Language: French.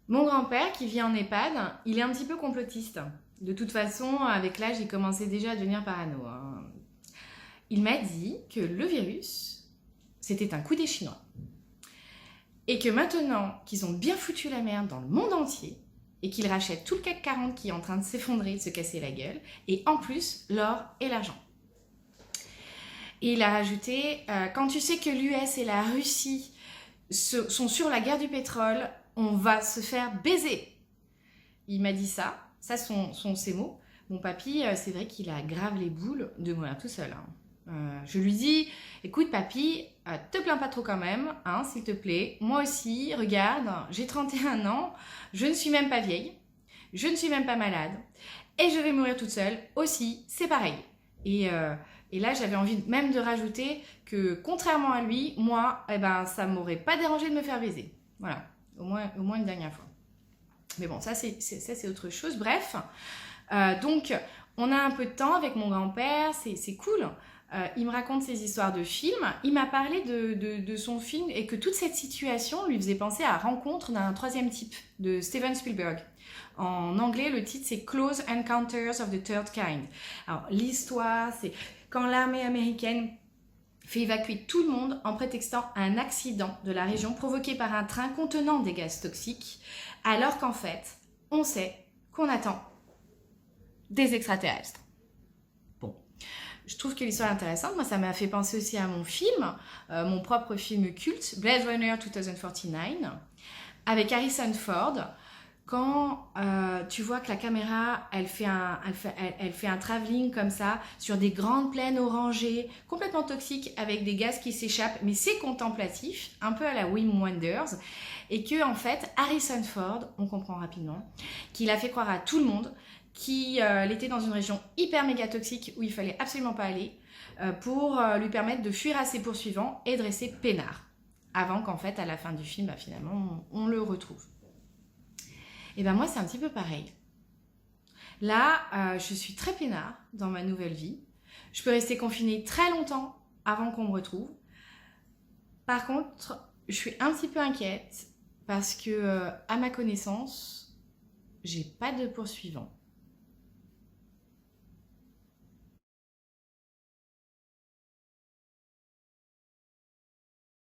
Mon grand-père qui vit en EHPAD, il est un petit peu complotiste. De toute façon, avec l'âge, il commençait déjà à devenir parano. Il m'a dit que le virus, c'était un coup des Chinois. Et que maintenant qu'ils ont bien foutu la merde dans le monde entier, et qu'ils rachètent tout le CAC 40 qui est en train de s'effondrer, de se casser la gueule, et en plus, l'or et l'argent. Et il a rajouté, quand tu sais que l'US et la Russie sont sur la guerre du pétrole, on va se faire baiser. Il m'a dit ça sont ses mots. Mon papy, c'est vrai qu'il a grave les boules de mourir tout seul. Je lui dis, écoute papy, te plains pas trop quand même, hein, s'il te plaît. Moi aussi, regarde, j'ai 31 ans, je ne suis même pas vieille, je ne suis même pas malade, et je vais mourir toute seule aussi, c'est pareil. Et là, j'avais envie même de rajouter que, contrairement à lui, moi, ça m'aurait pas dérangé de me faire baiser. Voilà, au moins une dernière fois. Mais bon, ça c'est autre chose. Bref, donc on a un peu de temps avec mon grand-père, c'est cool. Il me raconte ses histoires de films. Il m'a parlé de son film et que toute cette situation lui faisait penser à Rencontre d'un troisième type de Steven Spielberg. En anglais, le titre c'est Close Encounters of the Third Kind. Alors l'histoire, c'est quand l'armée américaine fait évacuer tout le monde en prétextant un accident de la région provoqué par un train contenant des gaz toxiques, alors qu'en fait, on sait qu'on attend des extraterrestres. Bon, je trouve que l'histoire est intéressante. Moi, ça m'a fait penser aussi à mon film, mon propre film culte, Blade Runner 2049, avec Harrison Ford. Quand tu vois que la caméra, elle fait un travelling comme ça, sur des grandes plaines orangées, complètement toxiques, avec des gaz qui s'échappent, mais c'est contemplatif, un peu à la Wim Wenders, et que en fait, Harrison Ford, on comprend rapidement, qu'il a fait croire à tout le monde qu'il était dans une région hyper méga toxique où il fallait absolument pas aller, pour lui permettre de fuir à ses poursuivants et de rester peinard, avant qu'en fait, à la fin du film, finalement, on le retrouve. Et ben moi, c'est un petit peu pareil. Là, je suis très peinard dans ma nouvelle vie. Je peux rester confinée très longtemps avant qu'on me retrouve. Par contre, je suis un petit peu inquiète parce que, à ma connaissance, j'ai pas de poursuivants.